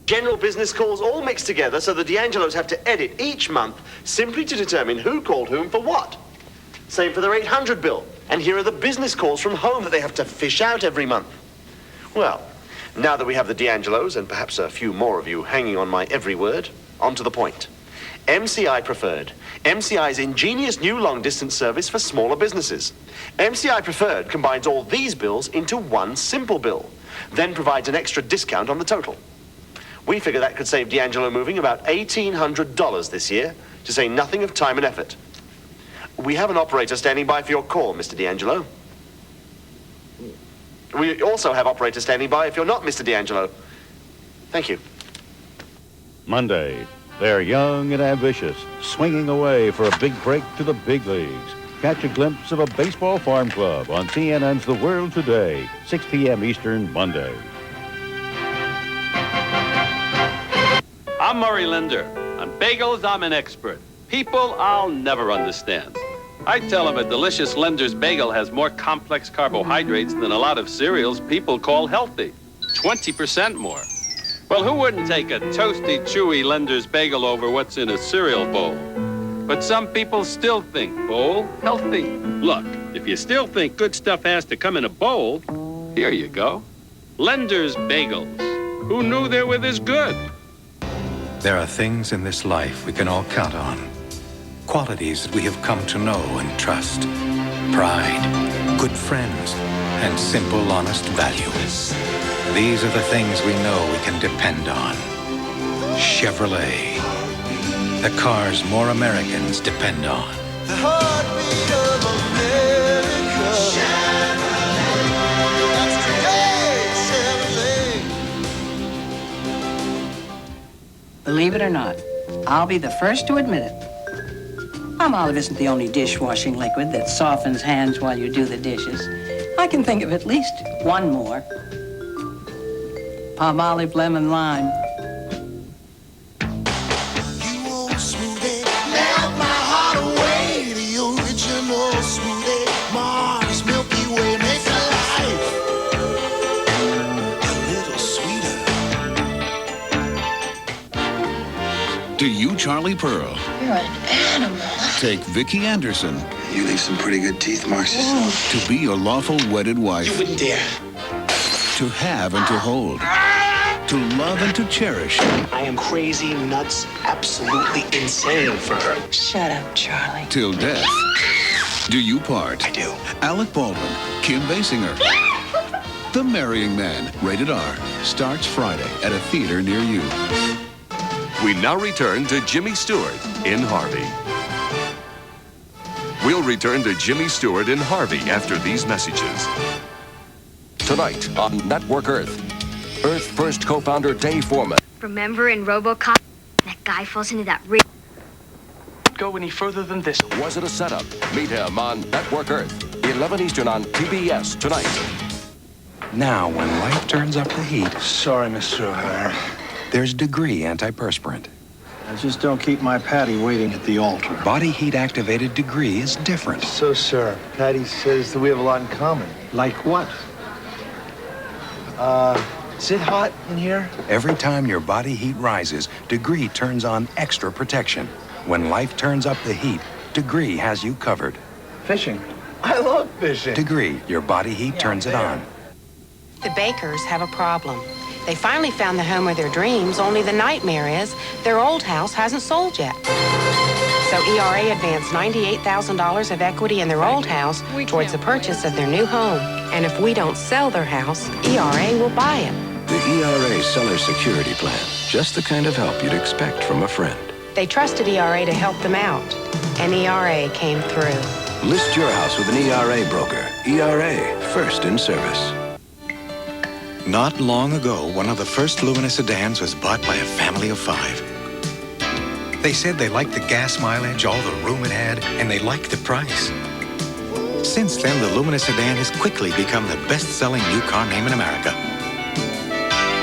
General business calls all mixed together so the D'Angelos have to edit each month simply to determine who called whom for what. Same for their 800 bill. And here are the business calls from home that they have to fish out every month. Well, now that we have the D'Angelos and perhaps a few more of you hanging on my every word, on to the point. MCI Preferred. MCI's ingenious new long-distance service for smaller businesses. MCI Preferred combines all these bills into one simple bill, then provides an extra discount on the total. We figure that could save D'Angelo Moving about $1,800 this year, to say nothing of time and effort. We have an operator standing by for your call, Mr. D'Angelo. We also have operators standing by if you're not Mr. D'Angelo. Thank you. Monday, they're young and ambitious, swinging away for a big break to the big leagues. Catch a glimpse of a baseball farm club on CNN's The World Today, 6 p.m. Eastern, Monday. I'm Murray Linder. On bagels, I'm an expert. People I'll never understand. I tell them a delicious Linder's bagel has more complex carbohydrates than a lot of cereals people call healthy. 20% more. Well, who wouldn't take a toasty, chewy Linder's bagel over what's in a cereal bowl? But some people still think bowl healthy. Look, if you still think good stuff has to come in a bowl, here you go. Linder's Bagels. Who knew they were this good? There are things in this life we can all count on. Qualities that we have come to know and trust. Pride, good friends, and simple, honest values. These are the things we know we can depend on. Chevrolet. The cars more Americans depend on. The heartbeat of America. Chevrolet. That's today, Chevrolet. Believe it or not, I'll be the first to admit it. Palmolive isn't the only dishwashing liquid that softens hands while you do the dishes. I can think of at least one more. Palmolive Lemon Lime. You old smoothie, melt my heart away. The original smoothie, Mars, Milky Way, make my life a little sweeter. To you, Charlie Pearl. You're an animal. Take Vicki Anderson. You leave some pretty good teeth marks yourself. To be your lawful wedded wife. You wouldn't dare. To have and to hold. To love and to cherish. I am crazy, nuts, absolutely insane for her. Shut up, Charlie. Till death. Do you part? I do. Alec Baldwin, Kim Basinger. The Marrying Man, rated R, starts Friday at a theater near you. We now return to Jimmy Stewart in Harvey. We'll return to Jimmy Stewart in Harvey after these messages. Tonight on Network Earth, Earth First co-founder Dave Foreman. Remember in RoboCop, that guy falls into that rig. Go any further than this. Was it a setup? Meet him on Network Earth, 11 Eastern on TBS tonight. Now, when life turns up the heat, Sorry, Mr. O'Hara. there's Degree antiperspirant. I just don't keep my Patty waiting at the altar. Body heat activated Degree is different. So, sir, Patty says that we have a lot in common. Like what? Is it hot in here? Every time your body heat rises, Degree turns on extra protection. When life turns up the heat, Degree has you covered. Fishing. I love fishing. Degree, your body heat turns it on. The Bakers have a problem. They finally found the home of their dreams, only the nightmare is their old house hasn't sold yet. So ERA advanced $98,000 of equity in their old house towards the purchase of their new home. And if we don't sell their house, ERA will buy it. The ERA Seller Security Plan. Just the kind of help you'd expect from a friend. They trusted ERA to help them out, and ERA came through. List your house with an ERA broker. ERA, first in service. Not long ago, one of the first Lumina sedans was bought by a family of 5. They said they liked the gas mileage, all the room it had, and they liked the price. Since then, the Lumina sedan has quickly become the best-selling new car name in America.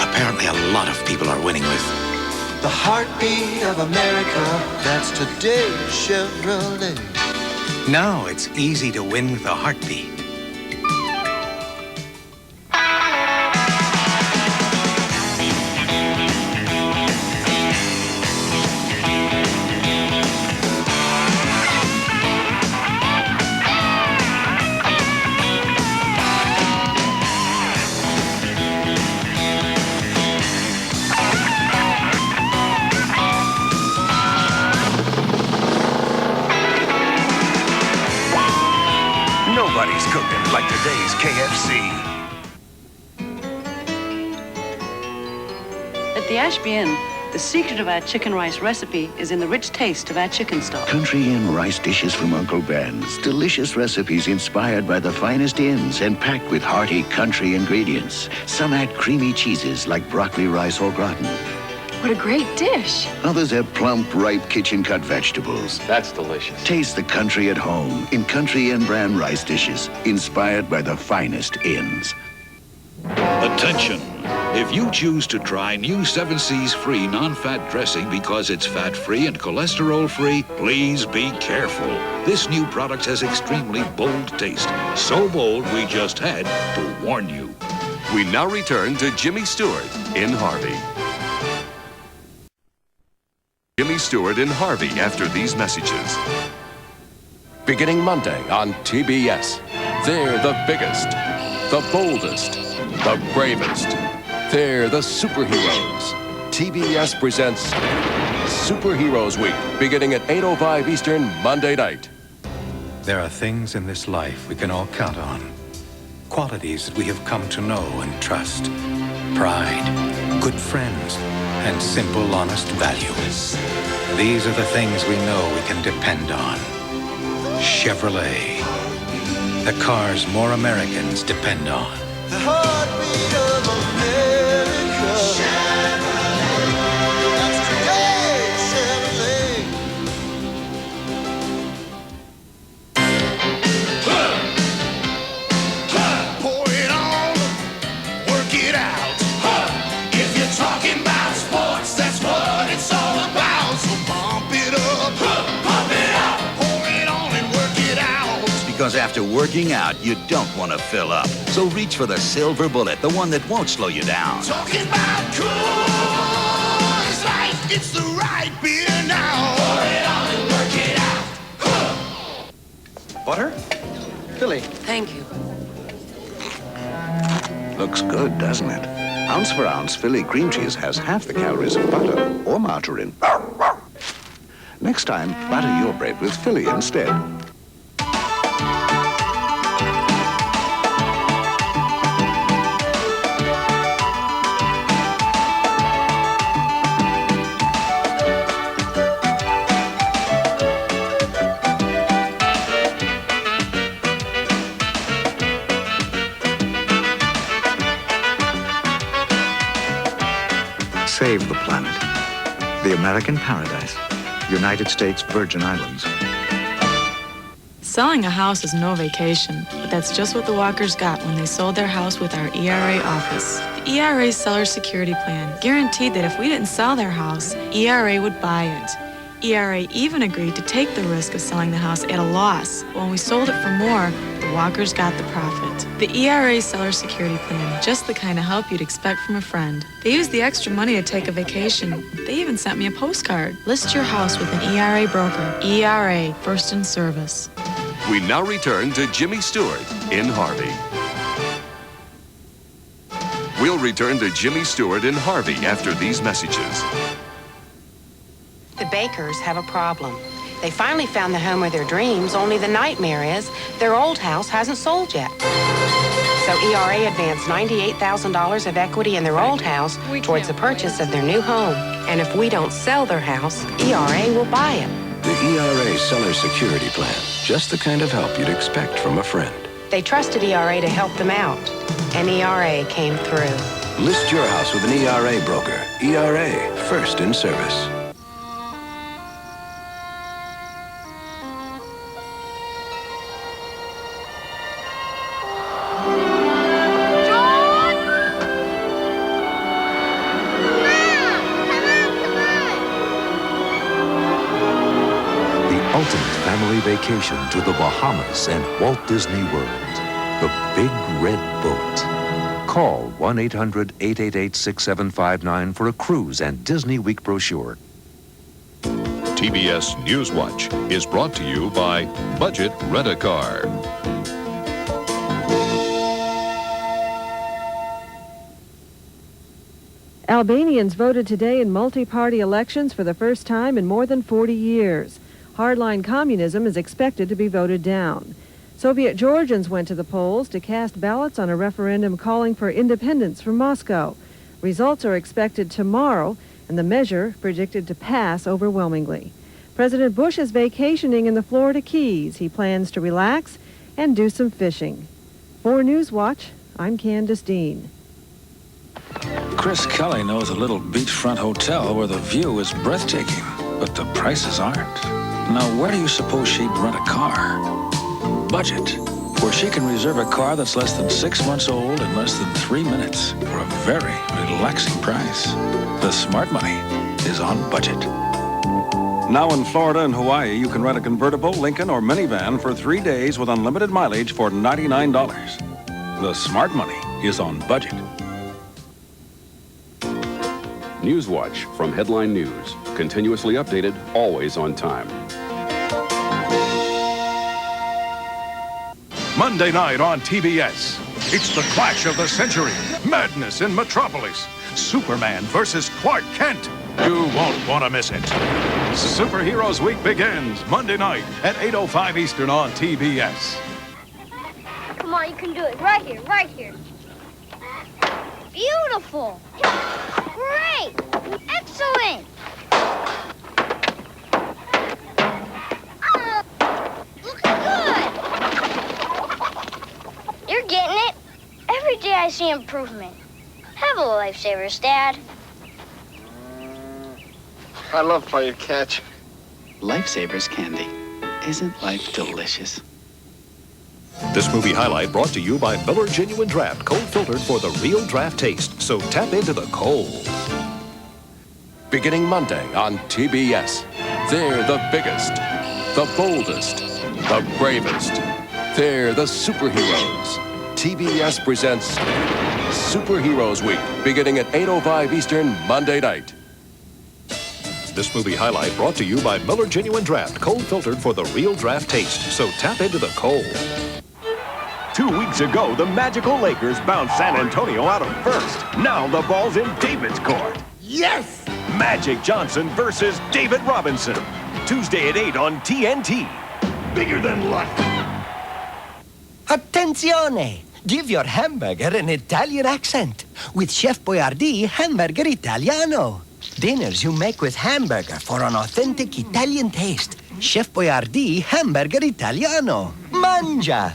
Apparently, a lot of people are winning with The heartbeat of America, that's today, Chevrolet. Now it's easy to win with a heartbeat. today's KFC. At the Ashby Inn, the secret of our chicken rice recipe is in the rich taste of our chicken stock. Country Inn rice dishes from Uncle Ben's. Delicious recipes inspired by the finest inns and packed with hearty country ingredients. Some add creamy cheeses like broccoli rice au gratin. What a great dish. Others have plump, ripe kitchen-cut vegetables. That's delicious. Taste the country at home in Country Inn brand rice dishes, inspired by the finest inns. Attention! If you choose to try new 7C's free non-fat dressing because it's fat-free and cholesterol-free, please be careful. This new product has extremely bold taste. So bold, we just had to warn you. We now return to Jimmy Stewart in Harvey. Jimmy Stewart in Harvey after these messages. Beginning Monday on TBS. They're the biggest, the boldest, the bravest. They're the superheroes. TBS presents Superheroes Week, beginning at 8:05 Eastern, Monday night. There are things in this life we can all count on. Qualities that we have come to know and trust. Pride, good friends, and simple, honest values. These are the things we know we can depend on. Chevrolet. The cars more Americans depend on. The heartbeat of America. Chevrolet. That's today's Chevrolet. Pour it on, work it out. If you're talking about sports, that's what it's all about. So pump it up, pour it on and work it out. Because after working out, you don't want to fill up. So reach for the silver bullet, the one that won't slow you down. Talking about Coors Light, it's the right beer now. Pour it on and work it out. Butter? Philly. Thank you. Looks good, doesn't it? Ounce for ounce, Philly cream cheese has half the calories of butter or margarine. Next time, batter your bread with Philly instead. Save the planet. The American Paradise. United States Virgin Islands. Selling a house is no vacation, but that's just what the Walkers got when they sold their house with our ERA office. The ERA Seller Security Plan guaranteed that if we didn't sell their house, ERA would buy it. ERA even agreed to take the risk of selling the house at a loss. But when we sold it for more, the Walkers got the profit. The ERA Seller Security Plan, just the kind of help you'd expect from a friend. They used the extra money to take a vacation. They even sent me a postcard. List your house with an ERA broker. ERA, first in service. We now return to Jimmy Stewart in Harvey. We'll return to Jimmy Stewart in Harvey after these messages. The Bakers have a problem. They finally found the home of their dreams, only the nightmare is their old house hasn't sold yet. So ERA advanced $98,000 of equity in their old house towards the purchase of their new home. And if we don't sell their house, ERA will buy it. The ERA Seller Security Plan, just the kind of help you'd expect from a friend. They trusted ERA to help them out, and ERA came through. List your house with an ERA broker. ERA, first in service. Ultimate family vacation to the Bahamas and Walt Disney World. The Big Red Boat. Call 1-800-888-6759 for a cruise and Disney Week brochure. TBS Newswatch is brought to you by Budget Rent-A-Car. Albanians voted today in multi-party elections for the first time in more than 40 years. Hardline communism is expected to be voted down. Soviet Georgians went to the polls to cast ballots on a referendum calling for independence from Moscow. Results are expected tomorrow, and the measure predicted to pass overwhelmingly. President Bush is vacationing in the Florida Keys. He plans to relax and do some fishing. For Newswatch, I'm Candice Dean. Chris Kelly knows a little beachfront hotel where the view is breathtaking, but the prices aren't. Now, where do you suppose she'd rent a car? Budget, where she can reserve a car that's less than 6 months old in less than 3 minutes for a very relaxing price. The smart money is on Budget. Now in Florida and Hawaii, you can rent a convertible, Lincoln, or minivan for 3 days with unlimited mileage for $99. The smart money is on Budget. Newswatch from Headline News. Continuously updated, always on time. Monday night on TBS. It's the clash of the century. Madness in Metropolis. Superman versus Clark Kent. You won't want to miss it. Superheroes Week begins Monday night at 8:05 Eastern on TBS. Come on, you can do it. Right here, right here. Beautiful. Great. Excellent. Looking good. You're getting it. Every day I see improvement. Have a lifesavers, Dad. I love fire catch. Lifesavers candy. Isn't life delicious? This movie highlight brought to you by Miller Genuine Draft, cold filtered for the real draft taste. So tap into the cold. Beginning Monday on TBS. They're the biggest, the boldest, the bravest. They're the superheroes. TBS presents Superheroes Week, beginning at 8:05 Eastern Monday night. This movie highlight brought to you by Miller Genuine Draft, cold filtered for the real draft taste. So tap into the cold. 2 weeks ago, the magical Lakers bounced San Antonio out of first. Now the ball's in David's court. Yes! Magic Johnson versus David Robinson. Tuesday at 8 on TNT. Bigger than life. Attenzione! Give your hamburger an Italian accent with Chef Boyardee Hamburger Italiano. Dinners you make with hamburger for an authentic Italian taste. Chef Boyardee Hamburger Italiano. Mangia!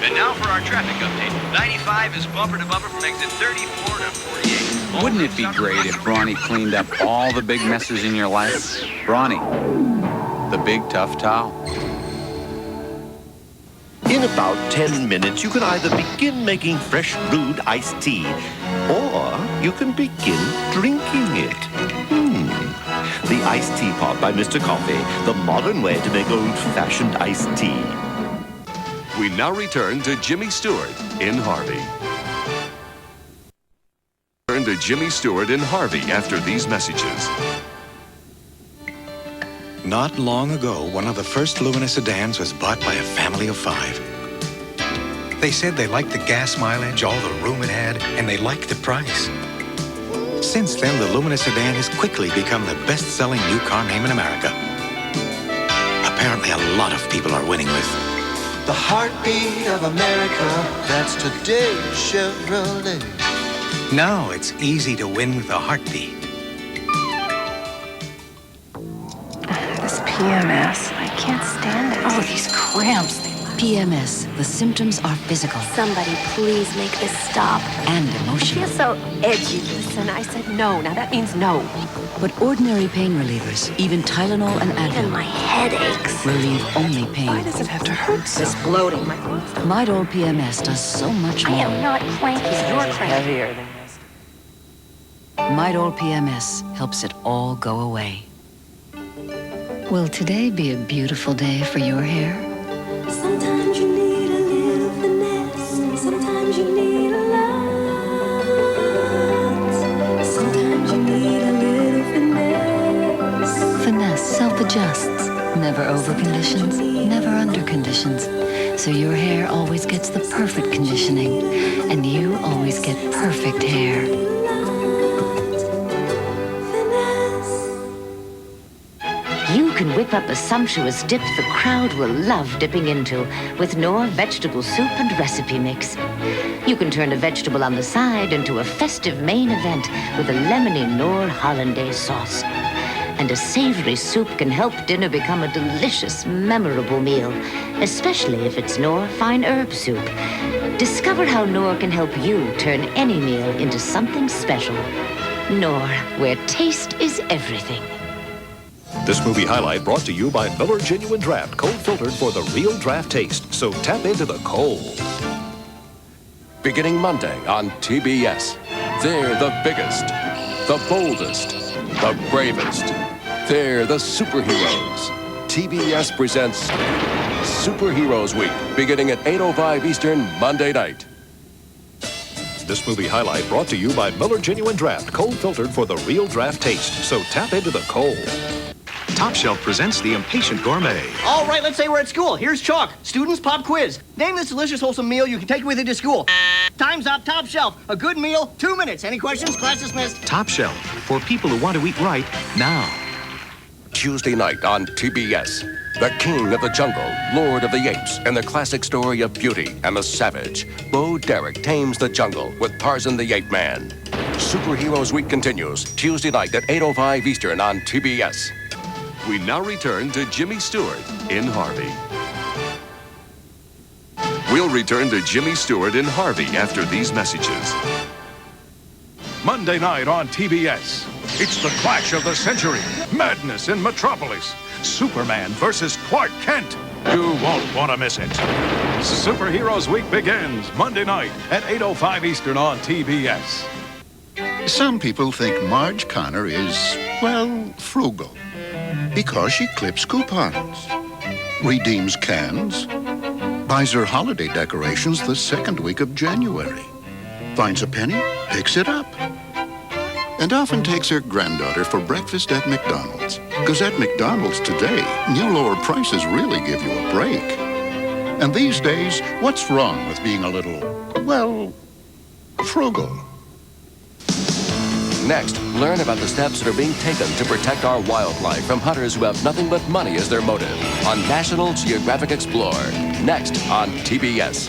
And now for our traffic update. 95 is bumper to bumper from exit 34 to 48. Wouldn't it be great if Brawny cleaned up all the big messes in your life? Brawny, the big tough towel. In about 10 minutes, you can either begin making fresh brewed iced tea, or you can begin drinking it. The iced teapot by Mr. Coffee, the modern way to make old-fashioned iced tea. We now return to Jimmy Stewart in Harvey. Return to Jimmy Stewart in Harvey after these messages. Not long ago, one of the first Lumina sedans was bought by a family of 5. They said they liked the gas mileage, all the room it had, and they liked the price. Since then, the Lumina sedan has quickly become the best-selling new car name in America. Apparently, a lot of people are winning with The heartbeat of America, that's today's Chevrolet. Now it's easy to win with a heartbeat. This PMS, I can't stand it. Oh, these cramps. PMS. The symptoms are physical. Somebody please make this stop. And emotional. I feel so edgy. Listen, I said no. Now that means no. But ordinary pain relievers, even Tylenol and Advil, Even my head aches. relieve only pain. Why does it have to hurt so? This bloating. Midol PMS does so much more. I am not cranky. You're cranky. Heavier than this. Midol PMS helps it all go away. Will today be a beautiful day for your hair? Sometimes you need a little finesse. Sometimes you need a lot. Sometimes you need a little finesse. Finesse self-adjusts. Never over conditions, never under conditions. So your hair always gets the perfect conditioning, and you always get perfect hair. You can whip up a sumptuous dip the crowd will love dipping into with Knorr vegetable soup and recipe mix. You can turn a vegetable on the side into a festive main event with a lemony Knorr hollandaise sauce. And a savory soup can help dinner become a delicious, memorable meal, especially if it's Knorr fine herb soup. Discover how Knorr can help you turn any meal into something special. Knorr, where taste is everything. This movie highlight brought to you by Miller Genuine Draft, cold filtered for the real draft taste. So tap into the cold. Beginning Monday on TBS, they're the biggest, the boldest, the bravest. They're the superheroes. TBS presents Superheroes Week, beginning at 8:05 Eastern, Monday night. This movie highlight brought to you by Miller Genuine Draft, cold filtered for the real draft taste. So tap into the cold. Top Shelf presents The Impatient Gourmet. All right, let's say we're at school. Here's chalk. Students, pop quiz. Name this delicious, wholesome meal you can take with you to school. Time's up. Top Shelf. A good meal, 2 minutes. Any questions? Class dismissed. Top Shelf, for people who want to eat right now. Tuesday night on TBS, the king of the jungle, lord of the apes, and the classic story of Beauty and the Savage. Bo Derek tames the jungle with Tarzan the Ape Man. Superheroes Week continues Tuesday night at 8:05 Eastern on TBS. We now return to Jimmy Stewart in Harvey. We'll return to Jimmy Stewart in Harvey after these messages. Monday night on TBS. It's the clash of the century. Madness in Metropolis. Superman versus Clark Kent. You won't want to miss it. Superheroes Week begins Monday night at 8:05 Eastern on TBS. Some people think Marge Connor is, well, frugal. Because she clips coupons, redeems cans, buys her holiday decorations the second week of January, finds a penny, picks it up, and often takes her granddaughter for breakfast at McDonald's. Because at McDonald's today, new lower prices really give you a break. And these days, what's wrong with being a little, well, frugal? Next, learn about the steps that are being taken to protect our wildlife from hunters who have nothing but money as their motive on National Geographic Explorer. Next on TBS.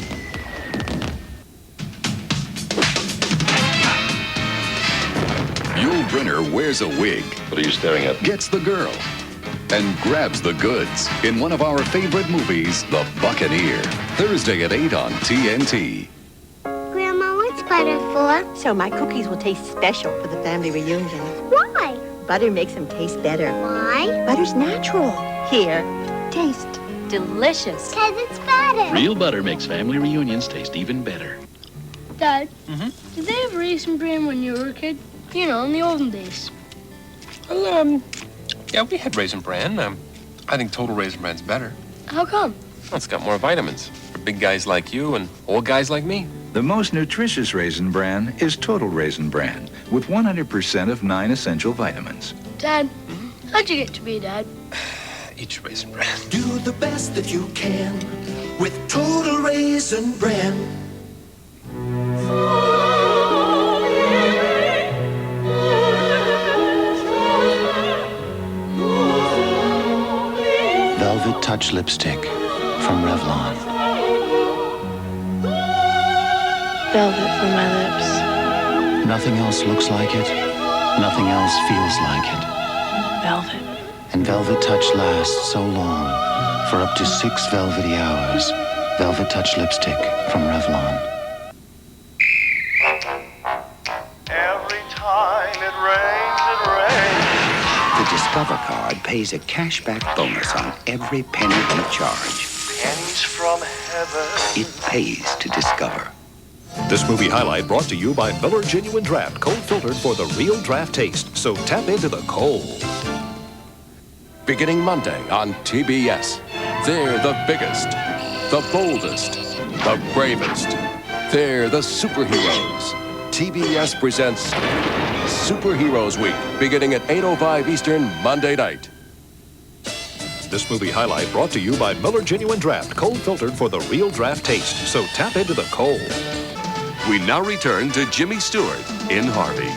Yul Brynner wears a wig. What are you staring at? Gets the girl. And grabs the goods in one of our favorite movies, The Buccaneer. Thursday at 8 on TNT. Grandma, what's butter for? So my cookies will taste special for the family reunion. Why? Butter makes them taste better. Why? Butter's natural. Here, taste. Delicious. 'Cause it's better. Real butter makes family reunions taste even better. Dad, did they have Raisin Bran when you were a kid? You know, in the olden days. Well, yeah, we had Raisin Bran. I think Total Raisin Bran's better. How come? Well, it's got more vitamins for big guys like you and old guys like me. The most nutritious Raisin Bran is Total Raisin Bran, with 100% of 9 essential vitamins. Dad, how'd you get to be Dad? Eat your Raisin Bran. Do the best that you can with Total Raisin Bran. Velvet Touch Lipstick from Revlon. Velvet for my lips. Nothing else looks like it. Nothing else feels like it. Velvet. And Velvet Touch lasts so long, for up to 6 velvety hours. Velvet Touch Lipstick from Revlon. Every time it rains, it rains. The Discover card pays a cashback bonus on every penny you charge. Pennies from heaven. It pays to Discover. This movie highlight brought to you by Miller Genuine Draft, cold filtered for the real draft taste. So tap into the cold. Beginning Monday on TBS, they're the biggest, the boldest, the bravest. They're the superheroes. TBS presents Superheroes Week, beginning at 8:05 Eastern, Monday night. This movie highlight brought to you by Miller Genuine Draft, cold filtered for the real draft taste. So tap into the cold. We now return to Jimmy Stewart in Harvey.